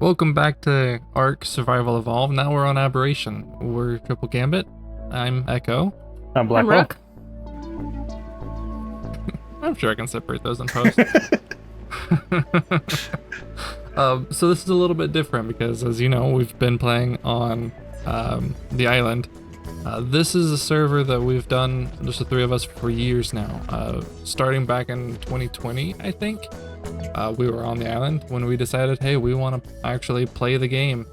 Welcome back to Ark Survival Evolve. Now we're on Aberration. We're Triple Gambit. I'm Echo. I'm I'm Blakwell. Rook. I'm sure I can separate those in post. So this is a little bit different because, as you know, we've been playing on the island. This is a server that we've done, just the three of us, for years now. Starting back in 2020, I think. We were on the island when we decided, hey, we want to actually play the game.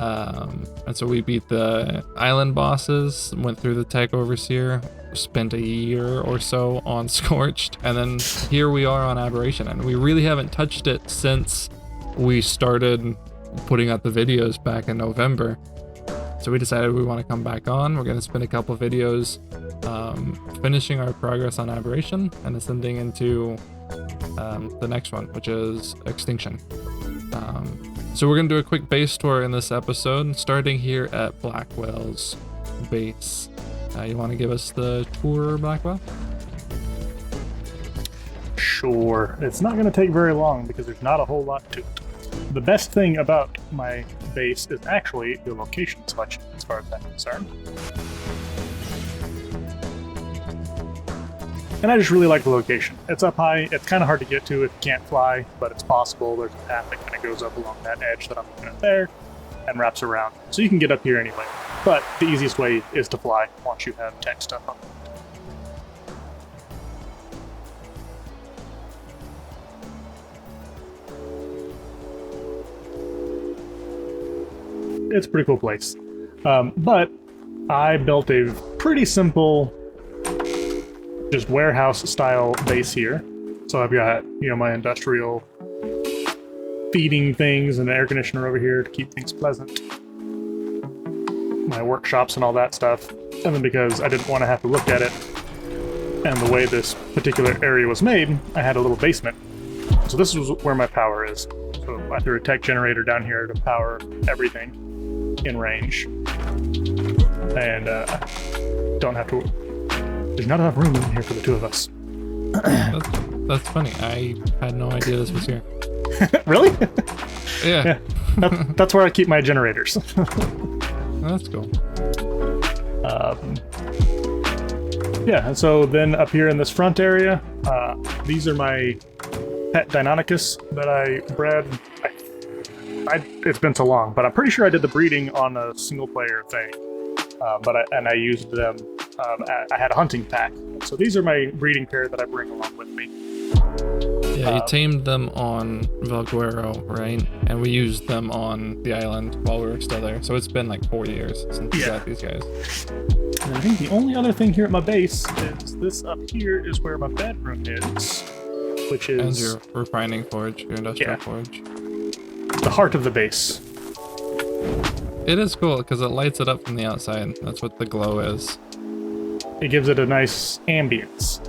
And so we beat the island bosses, went through the tech overseer, spent a year or so on Scorched, and then here we are on Aberration. And we really haven't touched it since we started putting out the videos back in November. So we decided we want to come back on. We're going to spend a couple videos finishing our progress on Aberration and ascending into the next one, which is Extinction. So we're going to do a quick base tour in this episode, starting here at Blackwell's base. You want to give us the tour, Blackwell? Sure. It's not going to take very long because there's not a whole lot to it. The best thing about my base is actually the location selection, as far as I'm concerned. And I just really like the location. It's up high. It's kind of hard to get to if you can't fly, but it's possible. There's a path that kind of goes up along that edge that I'm looking at there and wraps around. So you can get up here anyway. But the easiest way is to fly once you have tech stuff on. It's a pretty cool place. But I built a pretty simple, just warehouse style base here. So I've got, my industrial feeding things and the air conditioner over here to keep things pleasant. My workshops and all that stuff. And then because I didn't want to have to look at it and the way this particular area was made, I had a little basement. So this is where my power is. So I threw a tech generator down here to power everything in range. And don't have to... There's not enough room in here for the two of us. That's funny. I had no idea this was here. Really? Yeah. That's where I keep my generators. That's cool. Yeah, and so then up here in this front area, these are my pet Deinonychus that I bred. It's been so long, but I'm pretty sure I did the breeding on a single player thing. I used them. I had a hunting pack, so these are my breeding pair that I bring along with me. Yeah, you tamed them on Valguero, right? And we used them on the island while we were still there. So it's been like 4 years since we got these guys. And I think the only other thing here at my base is this up here is where my bedroom is, which is... And your refining forge, your industrial forge. The heart of the base. It is cool because it lights it up from the outside. That's what the glow is. It gives it a nice ambience.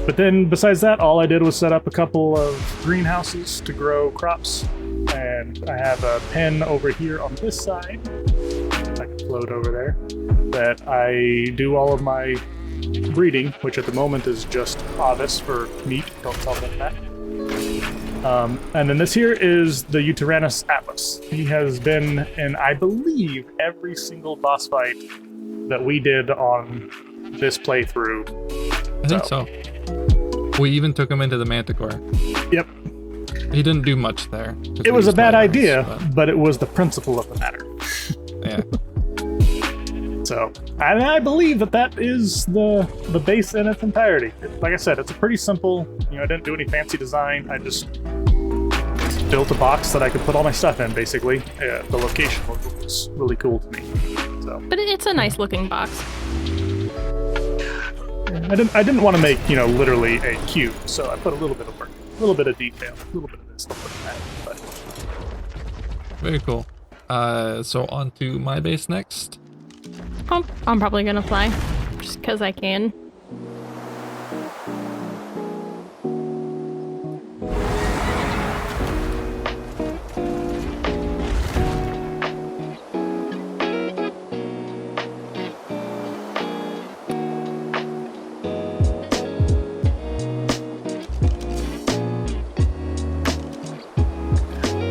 But then besides that, all I did was set up a couple of greenhouses to grow crops. And I have a pen over here on this side. I can float over there. That I do all of my breeding, which at the moment is just Avis for meat. Don't tell them that. And then this here is the Uteranus Atlas. He has been in, I believe, every single boss fight that we did on this playthrough. I think so. We even took him into the Manticore. Yep. He didn't do much there. It was a bad idea, but it was the principle of the matter. Yeah. So, I believe that is the base in its entirety. Like I said, it's a pretty simple, I didn't do any fancy design. I just built a box that I could put all my stuff in, basically. The location was really cool to me. So. But it's a nice looking box. I didn't want to make, literally a cube, so I put a little bit of work, a little bit of detail, a little bit of this, a little bit of that. But... Very cool. So on to my base next. I'm probably gonna fly, just because I can.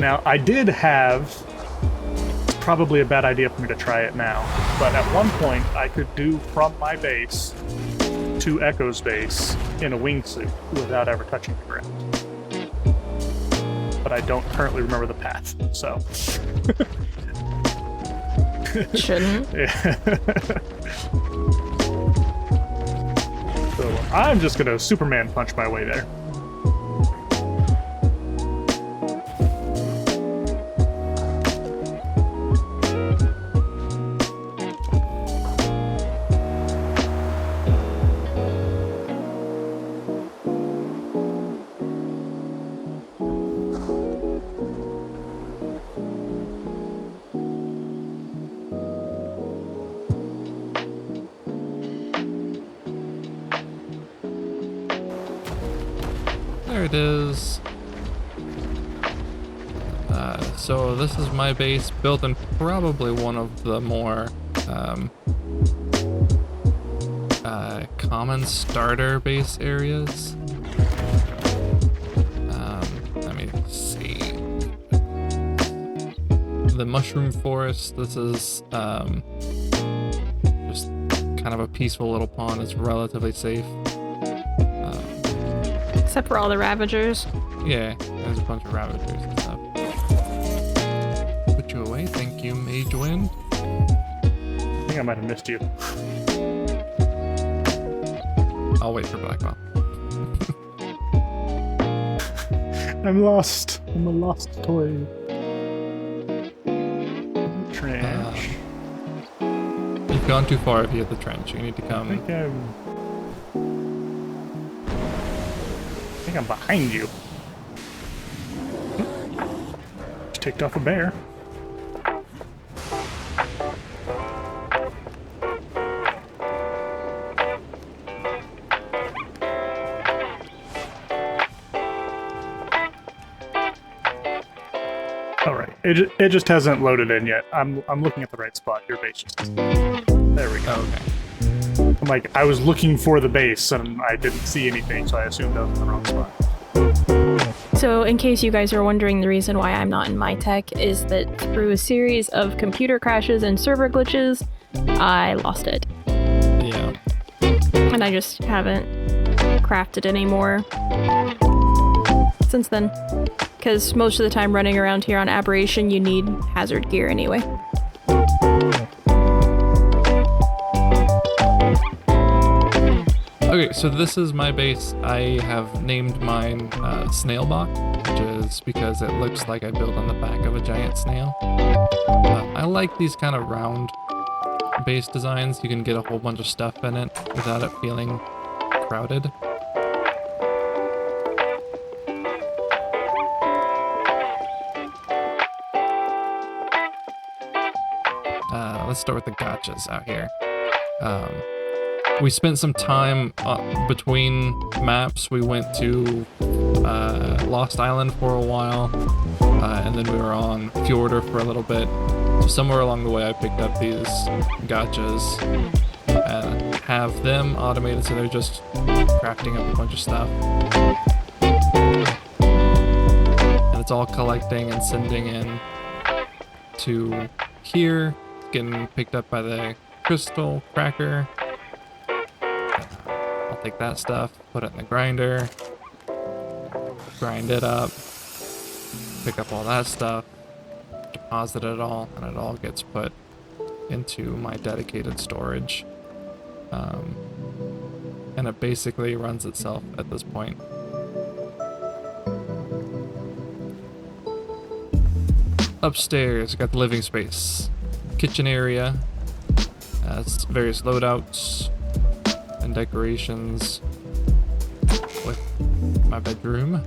Now, I did have... It's probably a bad idea for me to try it now, but at one point I could do from my base to Echo's base in a wingsuit without ever touching the ground. But I don't currently remember the path, so... Shouldn't. Yeah. So I'm just gonna Superman punch my way there. There it is. So this is my base, built in probably one of the more common starter base areas. Let me see. The mushroom forest. This is just kind of a peaceful little pond. It's relatively safe. Except for all the Ravagers. Yeah, there's a bunch of Ravagers and stuff. Put you away, thank you, Mage Wind. I think I might have missed you. I'll wait for Blackwell. I'm lost. I'm a lost toy. Trench. You've gone too far if you hit the trench. You need to I come. think I'm behind you. Just ticked off a bear. All right, it just hasn't loaded in yet. I'm looking at the right spot. Your base just isn't. There we go. Oh, okay. I'm like, I was looking for the base and I didn't see anything, so I assumed I was in the wrong spot. So, in case you guys are wondering, the reason why I'm not in my tech is that through a series of computer crashes and server glitches, I lost it. Yeah. And I just haven't crafted anymore since then. Because most of the time running around here on Aberration, you need hazard gear anyway. Okay, so this is my base. I have named mine Snailbach, which is because it looks like I built on the back of a giant snail. I like these kind of round base designs. You can get a whole bunch of stuff in it without it feeling crowded. Let's start with the gotchas out here. We spent some time between maps. We went to Lost Island for a while, and then we were on Fjordur for a little bit. So somewhere along the way I picked up these gotchas and have them automated so they're just crafting up a bunch of stuff. And it's all collecting and sending in to here, getting picked up by the crystal cracker. I'll take that stuff, put it in the grinder, grind it up, pick up all that stuff, deposit it all, and it all gets put into my dedicated storage. And it basically runs itself at this point. Upstairs, got the living space, kitchen area, various loadouts and decorations with my bedroom.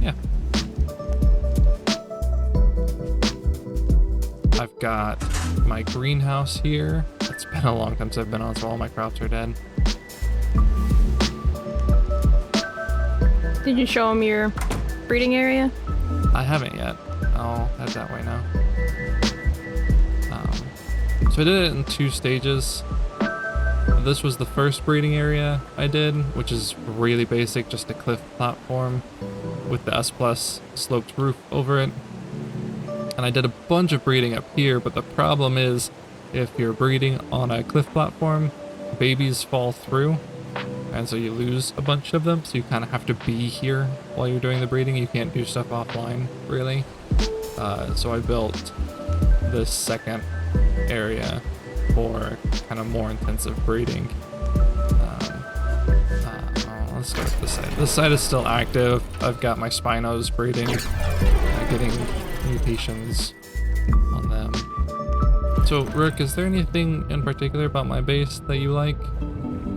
Yeah. I've got my greenhouse here. It's been a long time since I've been on, so all my crops are dead. Did you show them your breeding area? I haven't yet. I'll head that way now. So I did it in 2 stages. This was the first breeding area I did, which is really basic, just a cliff platform with the S plus sloped roof over it. And I did a bunch of breeding up here, but the problem is if you're breeding on a cliff platform, babies fall through, and so you lose a bunch of them, so you kind of have to be here while you're doing the breeding. You can't do stuff offline, really. So I built this second area for kind of more intensive breeding. Let's start with this side. This side is still active. I've got my Spinos breeding, getting mutations on them. So, Rook, is there anything in particular about my base that you like?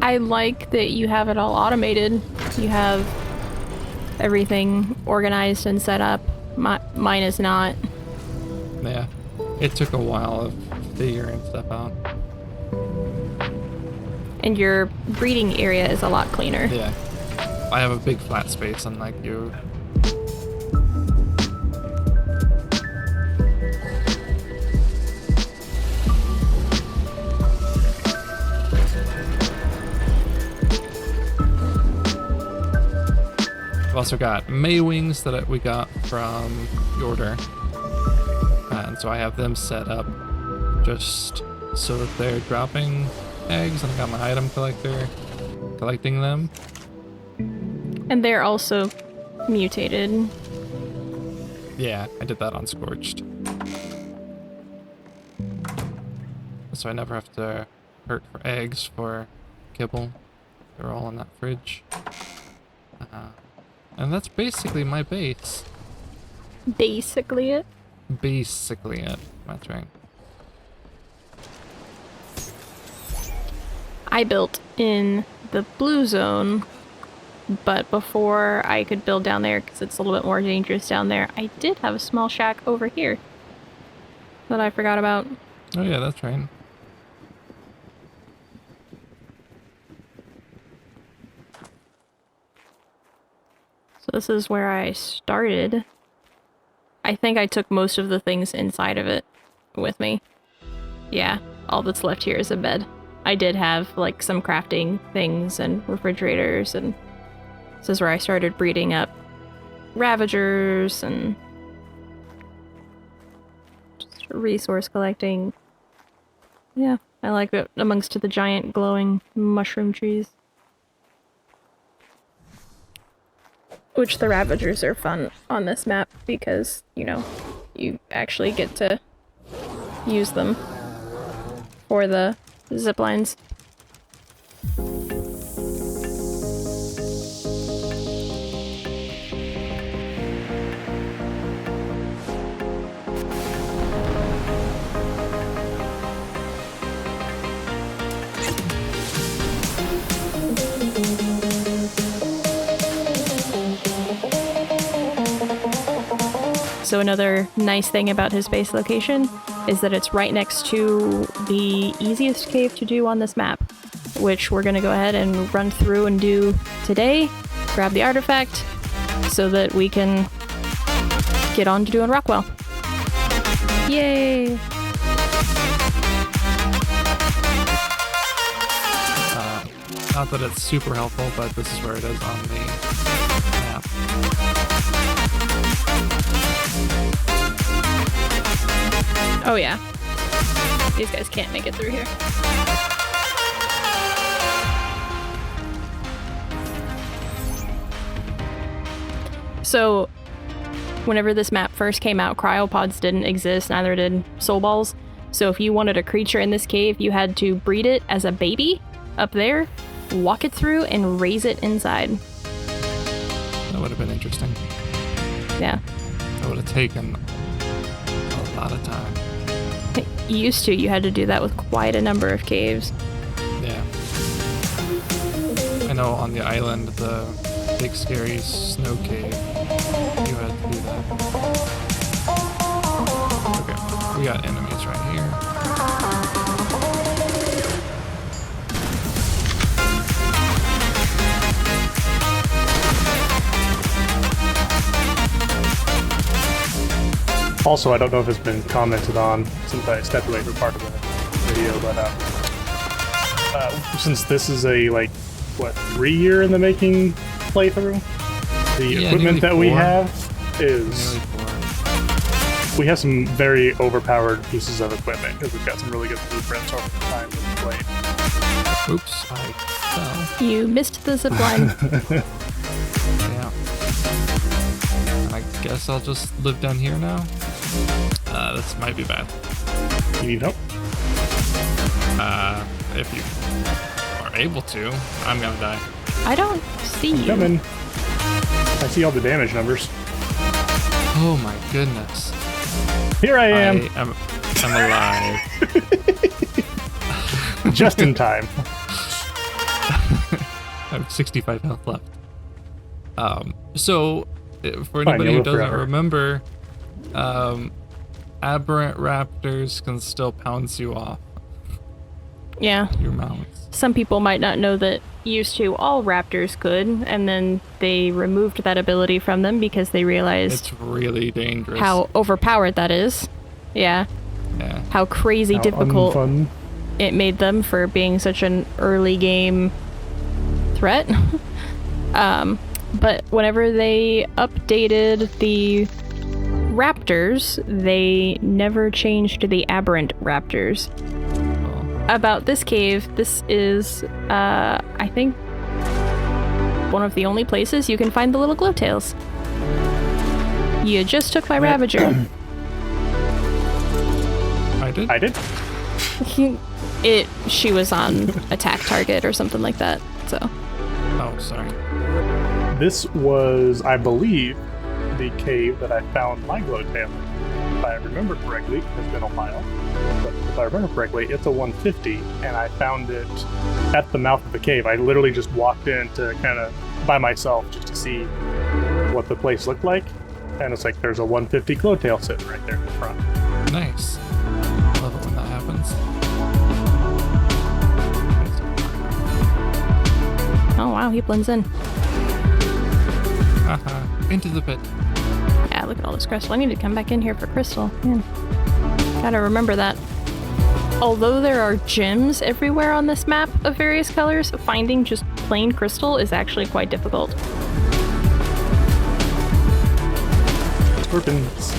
I like that you have it all automated. You have everything organized and set up. Mine is not. Yeah, it took a while of figuring stuff out. And your breeding area is a lot cleaner. Yeah, I have a big flat space, unlike you. I've also got May wings that we got from Yorder, and so I have them set up just so that they're dropping eggs, and I got my item collector collecting them. And they're also mutated. Yeah, I did that on Scorched, so I never have to hurt for eggs for kibble. They're all in that fridge. And that's basically my base. Basically it. Basically it. That's right. I built in the blue zone, but before I could build down there, because it's a little bit more dangerous down there, I did have a small shack over here that I forgot about. Oh yeah, that's right. So this is where I started. I think I took most of the things inside of it with me. Yeah, all that's left here is a bed. I did have like some crafting things and refrigerators, and this is where I started breeding up Ravagers and just resource collecting. Yeah, I like it amongst the giant glowing mushroom trees. Which the Ravagers are fun on this map because, you know, you actually get to use them for the zip lines. So another nice thing about his base location is that it's right next to the easiest cave to do on this map, which we're going to go ahead and run through and do today, grab the artifact, so that we can get on to doing Rockwell. Yay! Not that it's super helpful, but this is where it is on the map. Oh yeah. These guys can't make it through here. So, whenever this map first came out, cryopods didn't exist, neither did soul balls. So if you wanted a creature in this cave, you had to breed it as a baby up there, walk it through, and raise it inside. That would have been interesting. Yeah. That would have taken a lot of time. You used to. You had to do that with quite a number of caves. Yeah. I know on the island, the big scary snow cave, you had to do that. Okay, we got enemies right here. Also, I don't know if it's been commented on since I stepped away for part of the video, but since this is a, like, what, 3-year in the making playthrough, the equipment that we have is... We have some very overpowered pieces of equipment because we've got some really good blueprints over the time that we played. Oops, I fell. You missed the zip line. Yeah. I guess I'll just live down here now. This might be bad. You need help? If you are able to, I'm gonna die. I don't see you. Coming. I see all the damage numbers. Oh my goodness. Here I am. I'm alive. Just in time. I have 65 health left. So, for Fine, anybody you'll who live doesn't forever. remember, aberrant raptors can still pounce you off Yeah. your mounts. Some people might not know that used to all raptors could, and then they removed that ability from them because they realized It's really dangerous. how overpowered that is. Yeah. Yeah. How crazy How difficult unfun. it made them for being such an early game threat. But whenever they updated the raptors, they never changed the aberrant raptors. Well, About this cave, this is, I think, one of the only places you can find the little glowtails. You just took my Ravager. I did? I did? She was on attack target or something like that, so. Oh, sorry. This was, I believe, the cave that I found my glowtail in. If I remember correctly, it's been a while, but if I remember correctly, it's a 150, and I found it at the mouth of the cave. I literally just walked in to kind of by myself just to see what the place looked like, and it's like there's a 150 glowtail sitting right there in the front. Nice. Love it when that happens. Oh wow, he blends in. Haha. Into the pit. Yeah, look at all this crystal. I need to come back in here for crystal. Man. Gotta remember that. Although there are gems everywhere on this map of various colors, finding just plain crystal is actually quite difficult. Scorpions.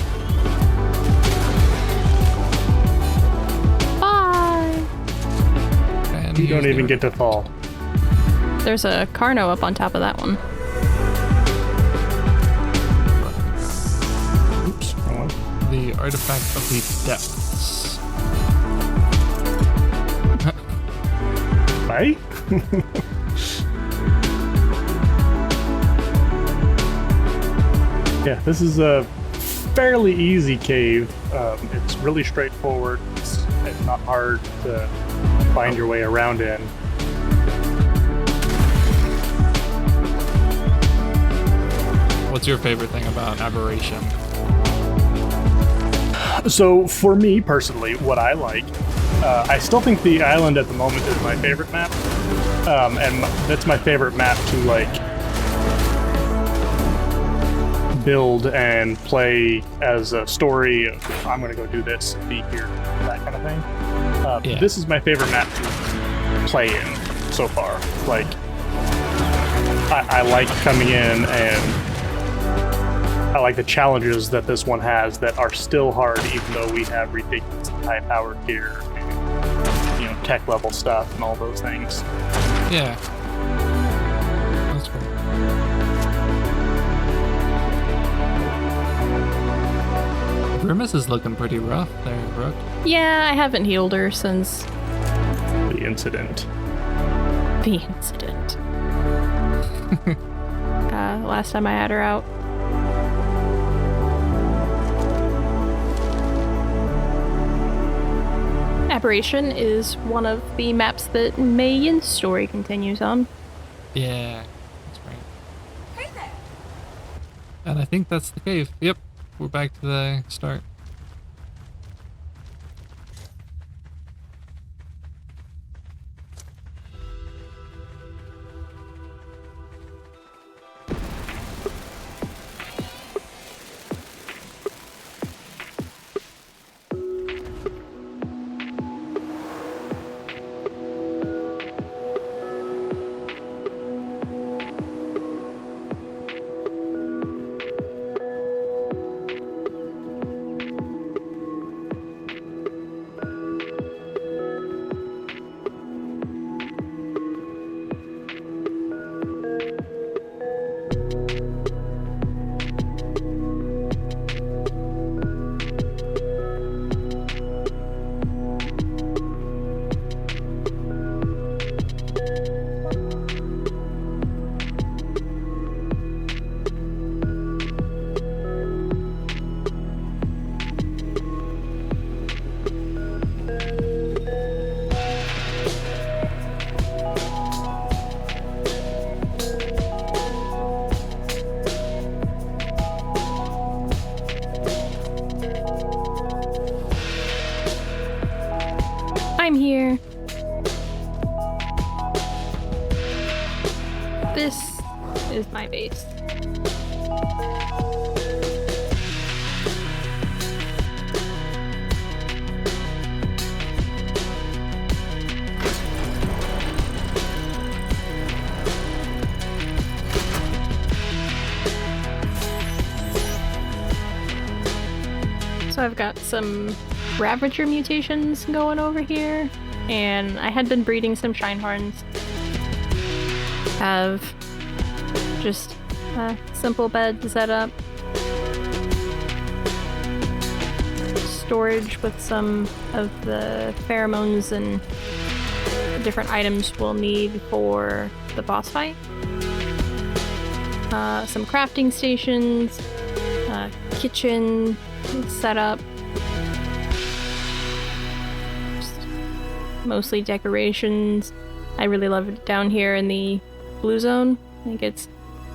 Bye! And You don't here's even the- get to fall. There's a Carno up on top of that one. Oops, wrong one. The artifact of the depths. Bye? Yeah, this is a fairly easy cave. It's really straightforward. It's not hard to find your way around in. What's your favorite thing about Aberration? So for me personally, what I like, I still think the island at the moment is my favorite map, and that's my favorite map to like build and play as a story of I'm gonna go do this, be here, that kind of thing. Yeah. This is my favorite map to play in so far. Like, I like coming in and I like the challenges that this one has that are still hard, even though we have ridiculous high-powered gear and, you know, tech level stuff and all those things. Yeah. That's cool. Grimace is looking pretty rough there, Rook. Yeah, I haven't healed her since The incident. the incident. Last time I had her out. Aberration is one of the maps that Mei Yin's story continues on. Yeah, that's right. Hey there. And I think that's the cave. Yep, we're back to the start. I'm here. This is my base. So I've got some Ravager mutations going over here, and I had been breeding some Shinehorns. Have just a simple bed set up. Storage with some of the pheromones and different items we'll need for the boss fight. Some crafting stations, kitchen set up. Mostly decorations. I really love it down here in the blue zone. I think it's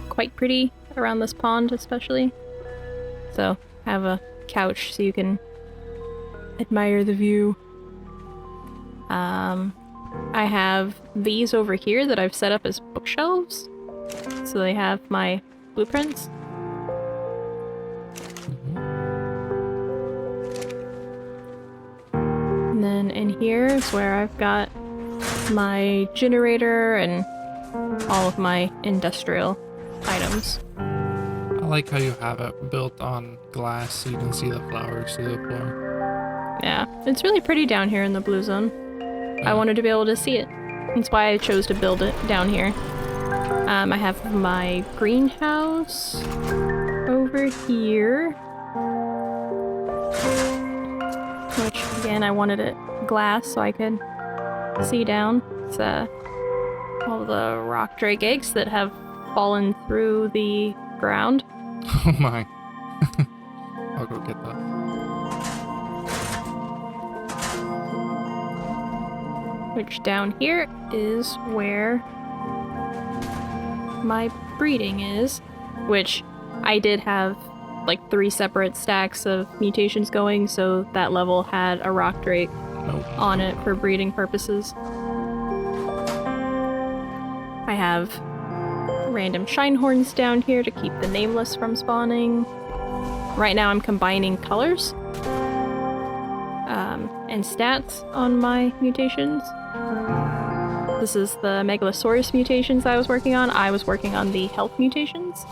quite pretty around this pond especially. So have a couch so you can admire the view. I have these over here that I've set up as bookshelves. So they have my blueprints. And then in here is where I've got my generator and all of my industrial items. I like how you have it built on glass so you can see the flowers through the floor. Yeah, it's really pretty down here in the blue zone. I wanted to be able to see it. That's why I chose to build it down here. I have my greenhouse over here. Which, again, I wanted it glass so I could see down. It's all the rock drake eggs that have fallen through the ground. Oh my. I'll go get that. Which down here is where my breeding is. Which I did have like 3 separate stacks of mutations going, so that level had a rock drake on it for breeding purposes. I have random Shinehorns down here to keep the nameless from spawning. Right now I'm combining colors and stats on my mutations. This is the Megalosaurus mutations I was working on. I was working on the health mutations.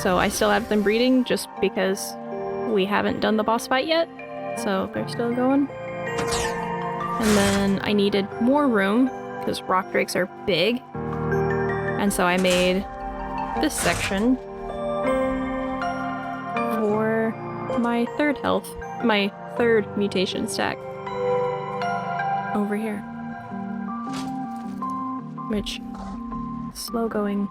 So I still have them breeding just because we haven't done the boss fight yet. So they're still going. And then I needed more room because rock drakes are big. And so I made this section for my third mutation stack over here. Which, slow going.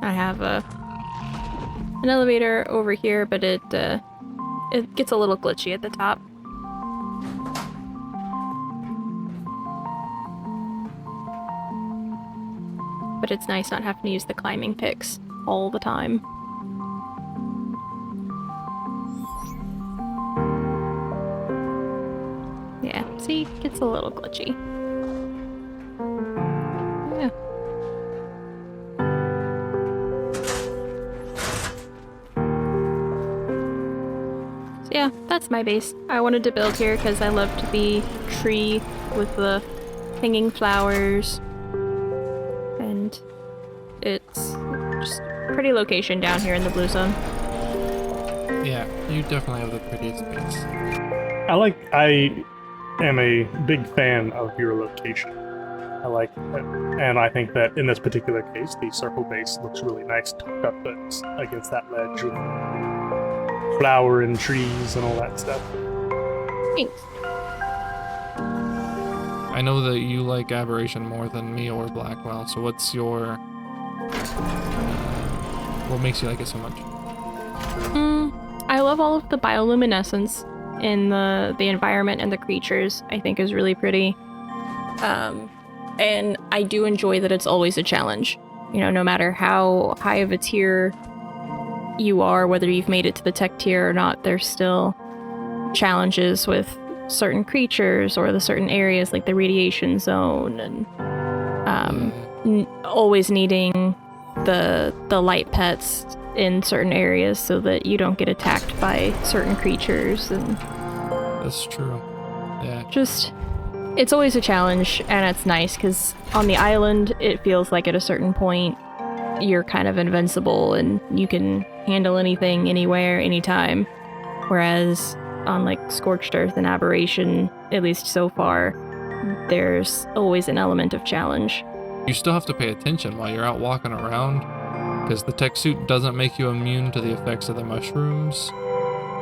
I have an elevator over here, but it gets a little glitchy at the top. But it's nice not having to use the climbing picks all the time. Yeah, see, it gets a little glitchy. Yeah. So yeah, that's my base. I wanted to build here because I loved the tree with the hanging flowers. And it's just a pretty location down here in the blue zone. Yeah, you definitely have the prettiest base. I am a big fan of your location. I like it. And I think that in this particular case, the circle base looks really nice tucked up against that ledge with flower and trees and all that stuff. Thanks. I know that you like Aberration more than me or Blakwell, so what's your... what makes you like it so much? I love all of the bioluminescence in the environment and the creatures. I think is really pretty. And I do enjoy that it's always a challenge. You know, no matter how high of a tier you are, whether you've made it to the tech tier or not, there's still challenges with certain creatures or the certain areas like the radiation zone, and always needing the light pets in certain areas so that you don't get attacked by certain creatures. And That's true. Yeah. just, it's always a challenge, and it's nice because on the island it feels like at a certain point you're kind of invincible and you can handle anything, anywhere, anytime. Whereas on like Scorched Earth and Aberration, at least so far, there's always an element of challenge. You still have to pay attention while you're out walking around, because the tech suit doesn't make you immune to the effects of the mushrooms.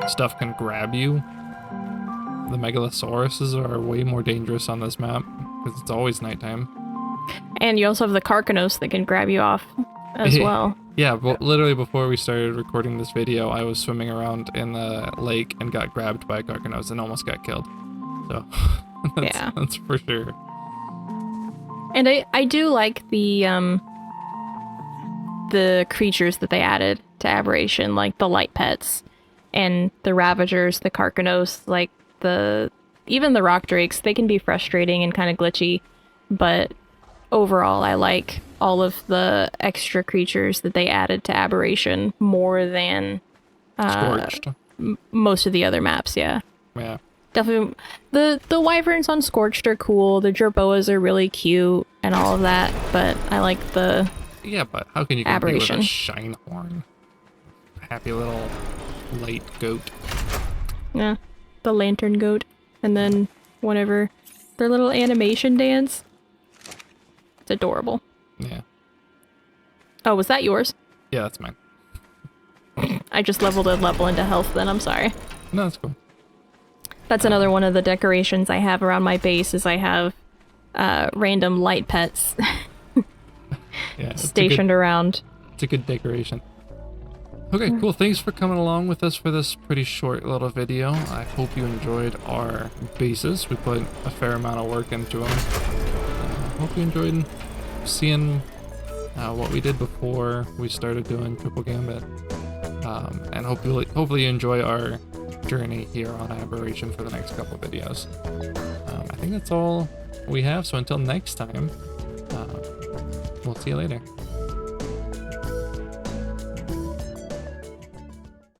Stuff can grab you. The megalosauruses are way more dangerous on this map, because it's always nighttime. And you also have the Carcanos that can grab you off as well. Yeah, but literally before we started recording this video, I was swimming around in the lake and got grabbed by a Carcanos and almost got killed. So, that's for sure. And I do like the creatures that they added to Aberration, like the light pets and the Ravagers, the Carcanos, like even the Rock Drakes. They can be frustrating and kind of glitchy, but overall I like all of the extra creatures that they added to Aberration more than Scorched. most of the other maps. Yeah. Definitely, the wyverns on Scorched are cool. The jerboas are really cute and all of that. But I like the but how can you compete with a Aberration. Shinehorn? Happy little light goat. Yeah, the lantern goat, and then whenever their little animation dance, it's adorable. Yeah. Oh, was that yours? Yeah, that's mine. I just leveled a level into health. Then I'm sorry. No, that's cool. That's another one of the decorations I have around my base. Is I have random light pets stationed around. It's a good decoration. Okay, cool. Thanks for coming along with us for this pretty short little video. I hope you enjoyed our bases. We put a fair amount of work into them. Hope you enjoyed seeing what we did before we started doing Triple Gambit. And hopefully you enjoy our journey here on Aberration for the next couple of videos. I think that's all we have, so until next time, we'll see you later.